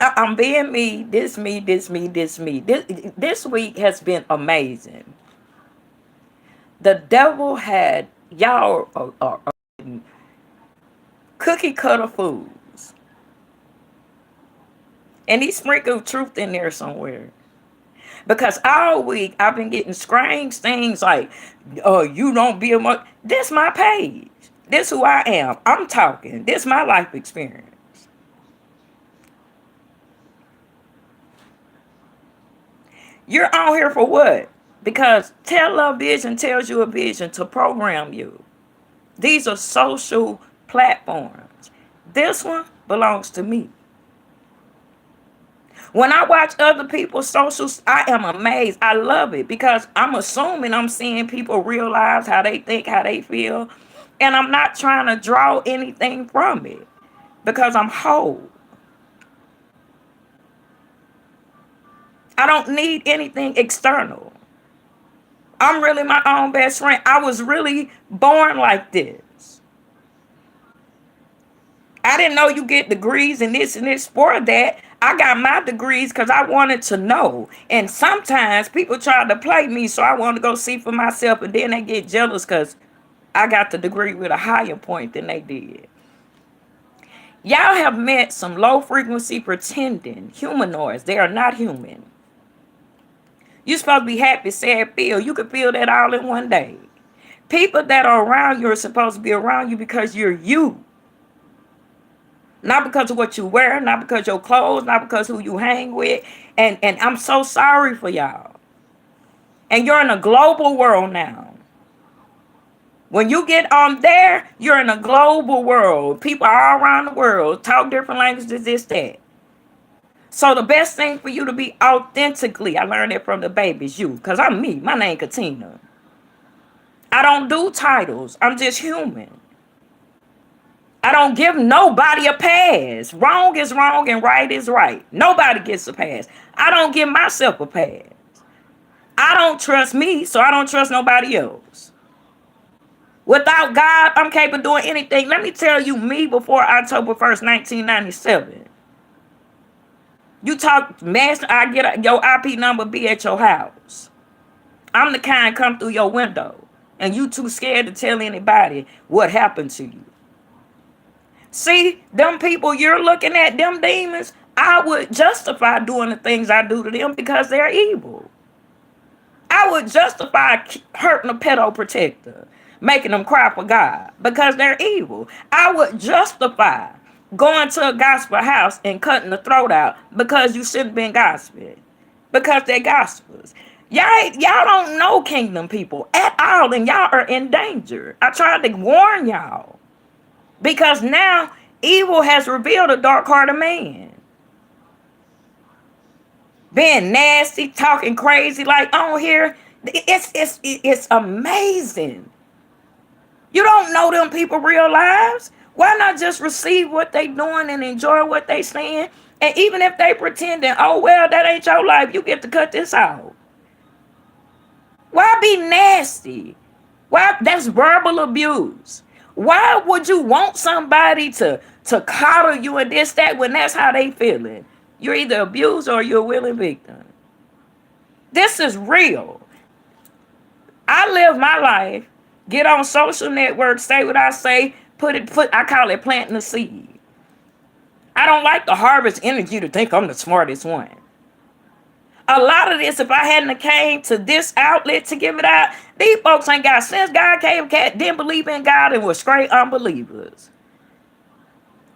I'm being me. This me. This me. This me. This week has been amazing. The devil had y'all cookie cutter foods, and he sprinkled truth in there somewhere. Because all week I've been getting strange things like, "Oh, you don't be a This my page. This who I am. I'm talking. This my life experience. You're on here for what? Because television tells you a vision to program you. These are social platforms. This one belongs to me. When I watch other people's socials, I am amazed. I love it because I'm assuming I'm seeing people realize how they think, how they feel. And I'm not trying to draw anything from it because I'm whole. I don't need anything external. I'm really my own best friend. I was really born like this. I didn't know you get degrees in this and this for that. I got my degrees because I wanted to know. And sometimes people try to play me, so I want to go see for myself, and then they get jealous because I got the degree with a higher point than they did. Y'all have met some low frequency pretending humanoids. They are not human. You're supposed to be happy, sad, feel. You can feel that all in one day. People that are around you are supposed to be around you because you're you. Not because of what you wear, not because of your clothes, not because who you hang with. And I'm so sorry for y'all. And you're in a global world now. When you get on there, you're in a global world. People are all around the world, talk different languages, this, that. So the best thing for you to be authentically, I learned it from the babies, you. Because I'm me. My name Catina. I don't do titles. I'm just human. I don't give nobody a pass. Wrong is wrong and right is right. Nobody gets a pass. I don't give myself a pass. I don't trust me, so I don't trust nobody else. Without God, I'm capable of doing anything. Let me tell you, me before October 1st, 1997. You talk mess, I get your IP number be at your house. I'm the kind come through your window, and you too scared to tell anybody what happened to you. See, them people you're looking at, them demons, I would justify doing the things I do to them because they're evil. I would justify hurting a pedo protector, making them cry for God because they're evil. I would justify going to a gospel house and cutting the throat out because you shouldn't be gospel. Because they're gospels. Y'all don't know kingdom people at all, and y'all are in danger. I tried to warn y'all. Because now evil has revealed a dark heart of man. Being nasty, talking crazy like on here. It's amazing. You don't know them people real lives. Why not just receive what they doing and enjoy what they saying? And even if they pretending, oh well, that ain't your life, you get to cut this out. Why be nasty? Why? That's verbal abuse. Why would you want somebody to coddle you and this, that, when that's how they feeling? You're either abused or you're a willing victim. This is real. I live my life, get on social networks, say what I say, I call it planting the seed. I don't like to harvest energy to think I'm the smartest one. A lot of this, if I hadn't came to this outlet to give it out, these folks ain't got sense. God came, didn't believe in God, and was straight unbelievers.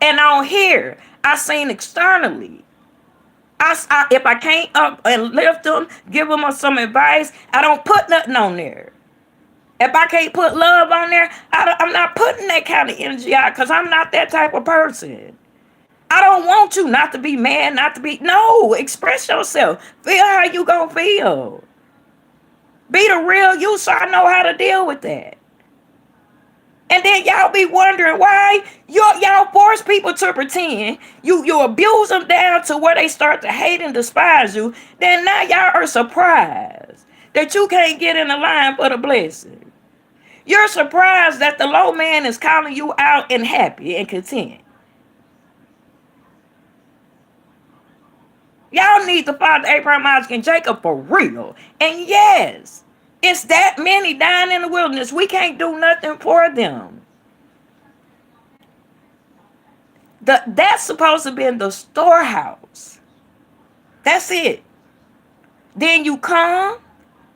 And on here, I seen externally. If I can't up and lift them, give them some advice, I don't put nothing on there. If I can't put love on there, I'm not putting that kind of energy out because I'm not that type of person. I don't want you not to be mad, not to be... No, express yourself. Feel how you gonna feel. Be the real you so I know how to deal with that. And then y'all be wondering why y'all force people to pretend. You abuse them down to where they start to hate and despise you. Then now y'all are surprised that you can't get in the line for the blessing. You're surprised that the low man is calling you out and happy and content. Y'all need to follow Abraham, Isaac, and Jacob for real. And yes, it's that many dying in the wilderness. We can't do nothing for them. That's supposed to be in the storehouse. That's it. Then you come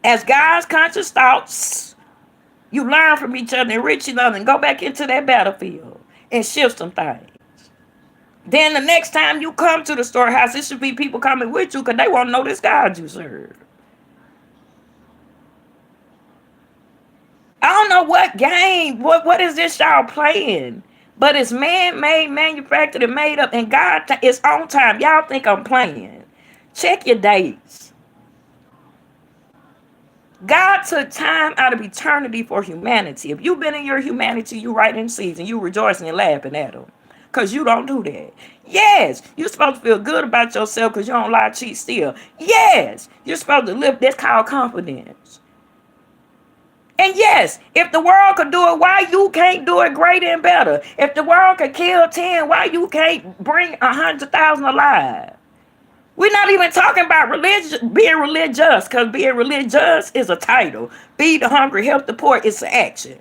as God's conscious thoughts. You learn from each other, enrich each other, and go back into that battlefield and shift some things. Then the next time you come to the storehouse, it should be people coming with you because they want to know this God you serve. I don't know what game, what is this y'all playing? But it's man-made, manufactured, and made up, and God is on time. Y'all think I'm playing. Check your dates. God took time out of eternity for humanity. If you've been in your humanity, you right in season. You rejoicing and laughing at them. Because you don't do that. Yes, you're supposed to feel good about yourself because you don't lie, cheat, steal. Yes, you're supposed to live. That's called confidence. And yes, if the world could do it, why you can't do it greater and better? If the world could kill 10, why you can't bring 100,000 alive? We're not even talking about being religious, because being religious is a title. Feed the hungry, help the poor, it's an action.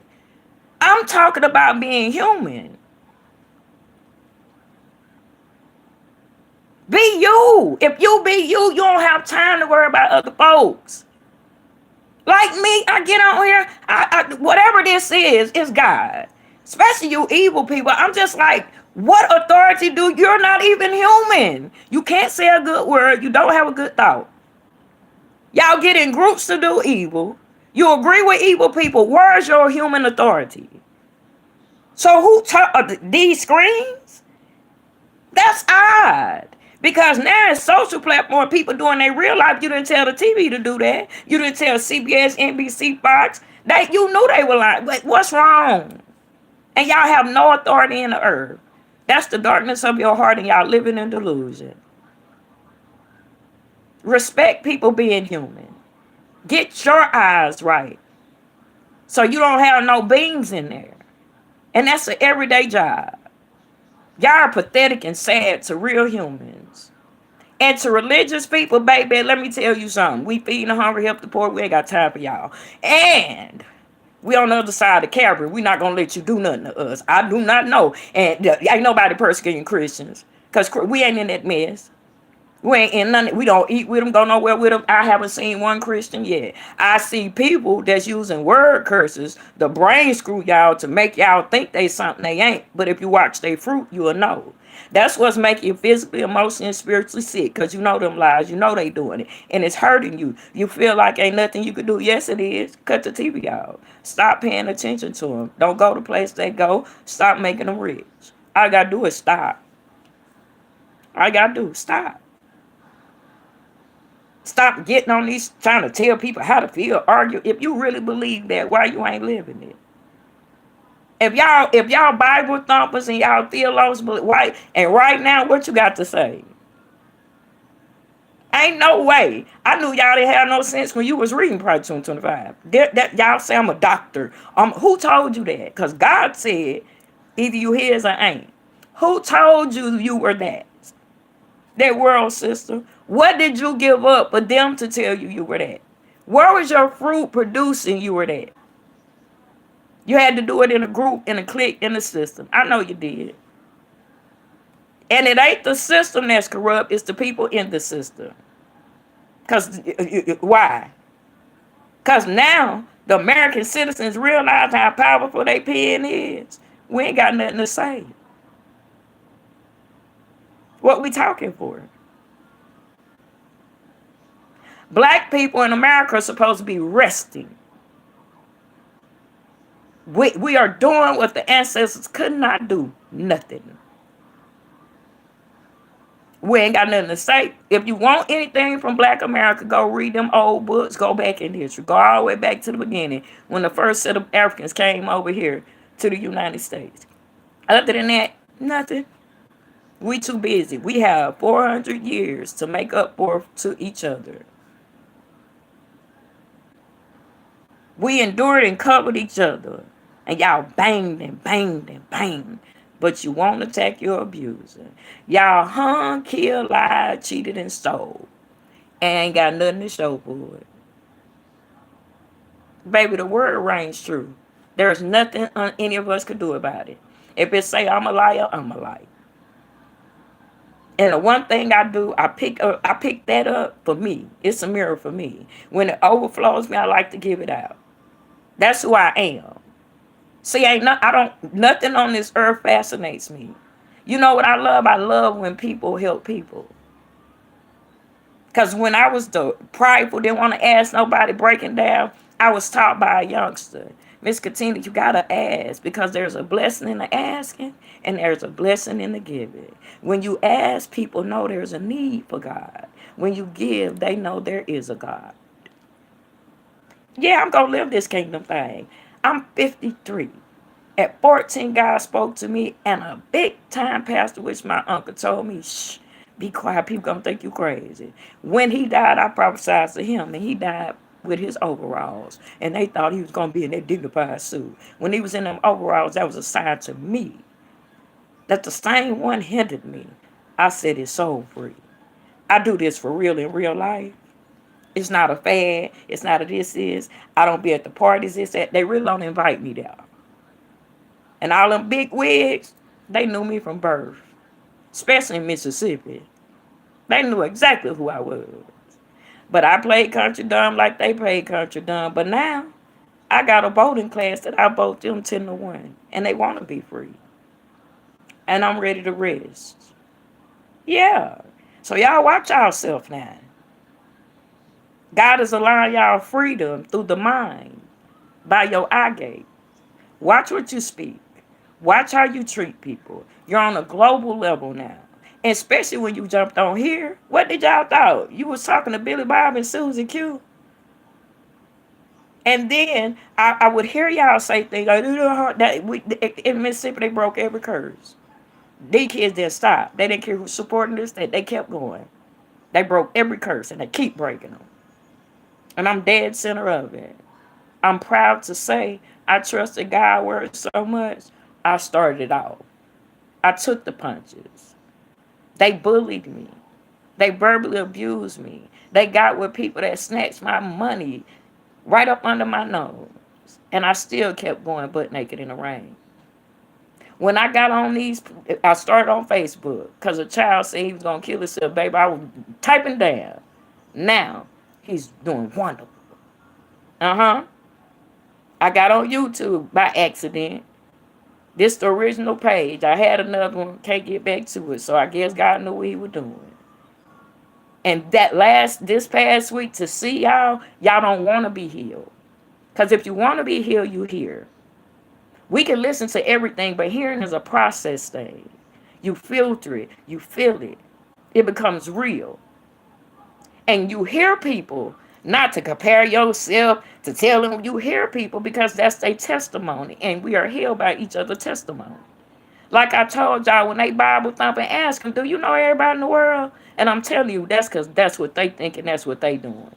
I'm talking about being human. Be you. If you be you, you don't have time to worry about other folks. Like me, I get on here, whatever this is God. Especially you evil people. I'm just like, what authority do you're not even human? You can't say a good word. You don't have a good thought. Y'all get in groups to do evil. You agree with evil people. Where's your human authority? So who these screens? That's odd. Because now it's social platform, people doing their real life. You didn't tell the TV to do that. You didn't tell CBS, NBC, Fox. You knew they were lying. But what's wrong? And y'all have no authority in the earth. That's the darkness of your heart, and y'all living in delusion. Respect people being human. Get your eyes right. So you don't have no beans in there. And that's an everyday job. Y'all are pathetic and sad to real humans. And to religious people, baby, let me tell you something. We feeding the hungry, help the poor. We ain't got time for y'all. And we on the other side of Calvary. We not going to let you do nothing to us. I do not know. And ain't nobody persecuting Christians. Because we ain't in that mess. We ain't in none. We don't eat with them, go nowhere with them. I haven't seen one Christian yet. I see people that's using word curses, the brain screw y'all to make y'all think they something they ain't. But if you watch their fruit, you'll know. That's what's making you physically, emotionally, and spiritually sick. Because you know them lies. You know they doing it. And it's hurting you. You feel like ain't nothing you can do. Yes, it is. Cut the TV out. Stop paying attention to them. Don't go to place they go. Stop making them rich. All I got to do is stop. All I got to do is stop. Stop getting on these, trying to tell people how to feel, argue. If you really believe that, why you ain't living it? If y'all Bible thumpers and y'all theologians, why? And right now, what you got to say? Ain't no way. I knew y'all didn't have no sense when you was reading Project 2025. That y'all say I'm a doctor. Who told you that? Because God said, either you his or ain't. Who told you you were that? That world system. What did you give up for them to tell you were that? Where was your fruit producing you were that? You had to do it in a group, in a clique, in the system. I know you did. And it ain't the system that's corrupt, it's the people in the system. Because why? Because now the American citizens realize how powerful their pen is. We ain't got nothing to say. What we talking for? Black people in America are supposed to be resting. We are doing what the ancestors could not do. Nothing. We ain't got nothing to say. If you want anything from Black America, go read them old books. Go back in history. Go all the way back to the beginning when the first set of Africans came over here to the United States. Other than that, nothing. We too busy. We have 400 years to make up for to each other. We endured and covered each other. And y'all banged and banged and banged. but you won't attack your abuser. Y'all hung, killed, lied, cheated, and stole. And ain't got nothing to show for it. Baby, the word reigns true. There's nothing any of us could do about it. If it say I'm a liar, I'm a liar. And the one thing I do, I pick that up for me. It's a mirror for me. When it overflows me, I like to give it out. That's who I am. See, I don't nothing on this earth fascinates me. You know what I love? I love when people help people. Because when I was the prideful, didn't want to ask nobody, breaking down, I was taught by a youngster. Miss Catina, you gotta ask because there's a blessing in the asking and there's a blessing in the giving. When you ask, people know there's a need for God. When you give, they know there is a God. Yeah, I'm gonna live this kingdom thing. I'm 53. At 14, God spoke to me, and a big time pastor, which my uncle told me, shh, be quiet, people gonna think you crazy. When he died, I prophesied to him, and he died with his overalls. And they thought he was gonna be in that dignified suit. When he was in them overalls, that was a sign to me that the same one hindered me. I said it's soul free. I do this for real in real life. It's not a fad. It's not a this is. I don't be at the parties. This that. They really don't invite me there. And all them big wigs, they knew me from birth, especially in Mississippi. They knew exactly who I was. But I played country dumb like they played country dumb. But now, I got a voting class that I vote them 10 to 1. And they want to be free. And I'm ready to rest. Yeah. So y'all watch yourself now. God is allowing y'all freedom through the mind by your eye gate. Watch what you speak. Watch how you treat people. You're on a global level now. And especially when you jumped on here. What did y'all thought? You was talking to Billy Bob and Susie Q. And then I would hear y'all say things like, in Mississippi, they broke every curse. These kids didn't stop. They didn't care who's supporting this. They kept going. They broke every curse and they keep breaking them. And I'm dead center of it. I'm proud to say I trusted God's word so much, I started off. I took the punches. They bullied me. They verbally abused me. They got with people that snatched my money right up under my nose. And I still kept going butt naked in the rain. When I got on these, I started on Facebook because a child said he was going to kill himself, baby. I was typing down. Now, he's doing wonderful. Uh-huh. I got on YouTube by accident. This the original page. I had another one, can't get back to it. So I guess God knew what he was doing. And this past week to see y'all don't want to be healed. Because if you want to be healed, you hear. We can listen to everything, but hearing is a process thing. You filter it, you feel it. It becomes real. And you hear people, not to compare yourself, to tell them you hear people because that's their testimony. And we are healed by each other's testimony. Like I told y'all, when they Bible thumping, ask them, do you know everybody in the world? And I'm telling you, that's because that's what they think and that's what they doing.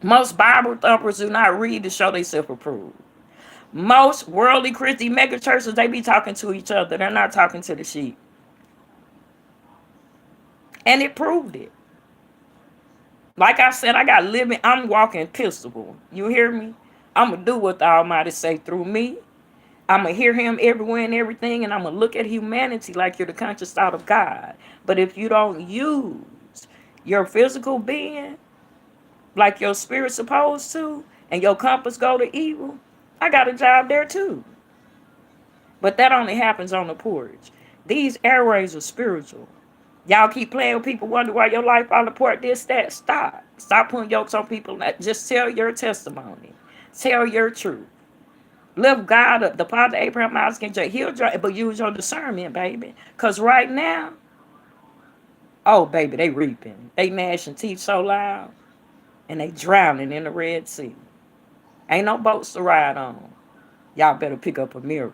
Most Bible thumpers do not read to show themselves approved. Most worldly Christian mega churches, they be talking to each other. They're not talking to the sheep. And it proved it. Like I said, I'm walking pistol. You hear me? I'm going to do what the Almighty say through me. I'm going to hear him everywhere and everything, and I'm going to look at humanity like you're the conscious thought of God. But if you don't use your physical being like your spirit's supposed to, and your compass go to evil, I got a job there too. But that only happens on the porch. These airways are spiritual. Y'all keep playing with people, wonder why your life fall apart, this, that. Stop. Stop putting yokes on people. Just tell your testimony. Tell your truth. Lift God up. The Father Abraham, Isaac, and Jacob. He'll drive, but use your discernment, baby. Because right now, oh, baby, they reaping. They gnashing teeth so loud, and they drowning in the Red Sea. Ain't no boats to ride on. Y'all better pick up a mirror.